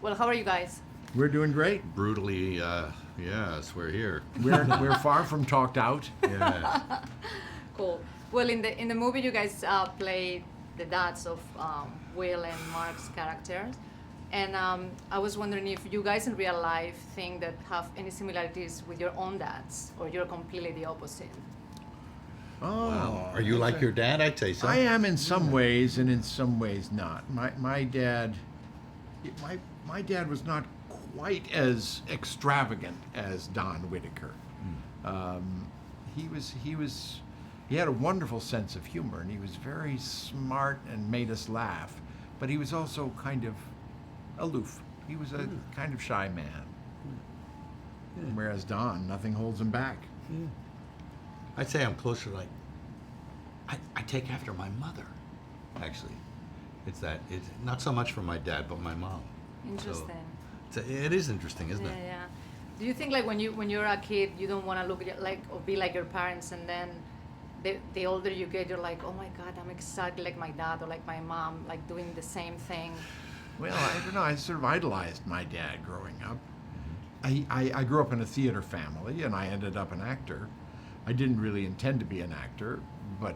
Well, how are you guys? We're doing great. Brutally, yes, we're here. We're far from talked out. Yeah. Cool. Well, in the movie, you guys play the dads of Will and Mark's characters, and I was wondering if you guys in real life think that have any similarities with your own dads, or you're completely the opposite. Oh, Wow. Are you like your dad? I'd say so. I am in some ways, and in some ways not. My dad was not quite as extravagant as Don Whitaker. He had a wonderful sense of humor, and he was very smart and made us laugh. But he was also kind of aloof. He was a kind of shy man. Whereas Don, nothing holds him back. I'd say I'm closer. Like, I take after my mother. Actually, it's not so much from my dad, but my mom. Interesting. So it is interesting, isn't it? Yeah. Do you think like when you're a kid, you don't want to look like or be like your parents, and then the older you get, you're like, oh my God, I'm exactly like my dad or like my mom, like doing the same thing. Well, I don't know. I sort of idolized my dad growing up. I grew up in a theater family, and I ended up an actor. I didn't really intend to be an actor, but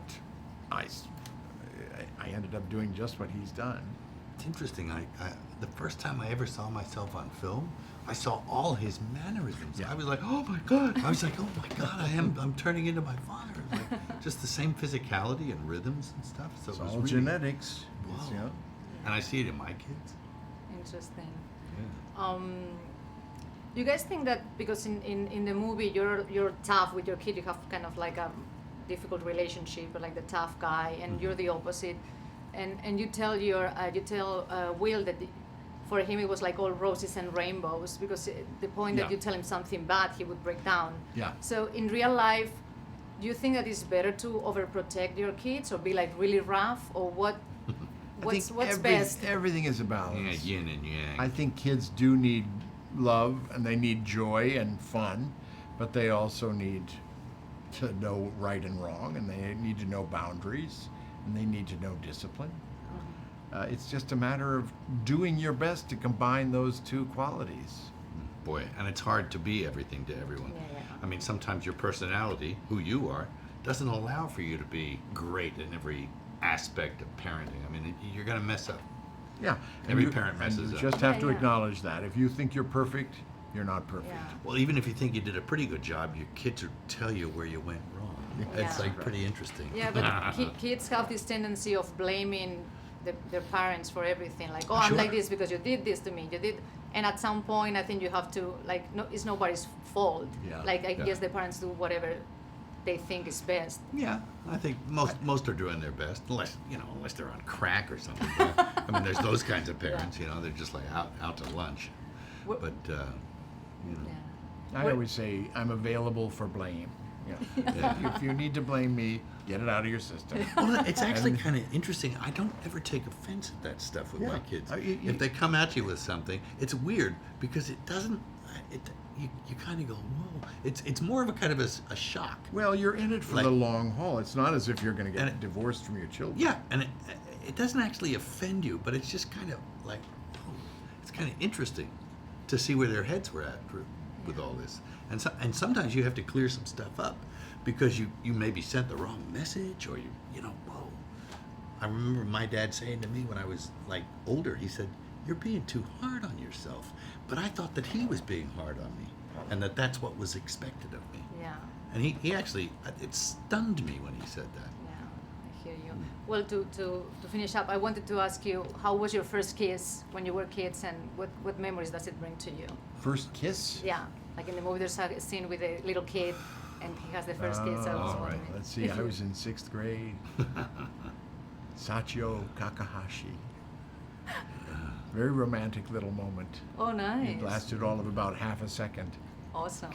I ended up doing just what he's done. It's interesting. The first time I ever saw myself on film, I saw all his mannerisms. Yeah. I was like, oh my God. I was like, oh my God, I'm turning into my father. Like, just the same physicality and rhythms and stuff. So It's it was all really, genetics. Wow. It's, you know, And I see it in my kids. Interesting. Yeah. Do you guys think that because in the movie you're tough with your kid, you have kind of like a difficult relationship, like the tough guy, and you're the opposite, and you tell Will that for him it was like all roses and rainbows, because the point that Yeah. you tell him something bad, he would break down. Yeah. So in real life, do you think that it's better to overprotect your kids or be like really rough, or what? What's best? Everything is a Yeah, balance. yin and yang. I think kids do need love, and they need joy and fun, but they also need to know right and wrong, and they need to know boundaries, and they need to know discipline. It's just a matter of doing your best to combine those two qualities. Boy, and it's hard to be everything to everyone. Yeah. I mean, sometimes your personality, who you are, doesn't allow for you to be great in every aspect of parenting. I mean, you're going to mess up. Yeah. Every parent messes and you up. just have Yeah, to yeah. acknowledge that. If you think you're perfect, you're not perfect. Yeah. Well, even if you think you did a pretty good job, your kids will tell you where you went wrong. It's Yeah. like pretty interesting. Yeah, but kids have this tendency of blaming their parents for everything. Like, oh, I'm Sure. like this because you did this to me. You did, and at some point, I think you have to like, no, it's nobody's fault. Yeah. Like, I Yeah. guess the parents do whatever they think is best. Yeah, I think most are doing their best, unless they're on crack or something. But, I mean, there's those kinds of parents. They're just like out to lunch. What- But Yeah. I always say I'm available for blame. Yeah. If you need to blame me, get it out of your system. well, it's actually kind of interesting. I don't ever take offense at that stuff with Yeah. my kids. You- If they come at you with something, it's weird because it doesn't. You kind of go, whoa. It's more of a kind of a shock. Well, you're in it for Like- the long haul. It's not as if you're going to And get it- divorced from your children. Yeah, and it doesn't actually offend you, but it's just kind of like, oh, it's kind of interesting to see where their heads were at with all this. And sometimes you have to clear some stuff up because you maybe sent the wrong message, or whoa. I remember my dad saying to me when I was like older, he said, "You're being too hard on yourself." But I thought that he was being hard on me, and that's what was expected of me. Yeah. And he actually, it stunned me when he said that. Yeah, I hear you. Well, to finish up, I wanted to ask you, how was your first kiss when you were kids, and what memories does it bring to you? First kiss? Yeah, like in the movie, there's a scene with a little kid, and he has the first kiss. I was All right. wondering. Let's see. I was in 6th grade. Sachio Kakahashi. Very romantic little moment. Oh, nice. It lasted all of about half a second. Awesome.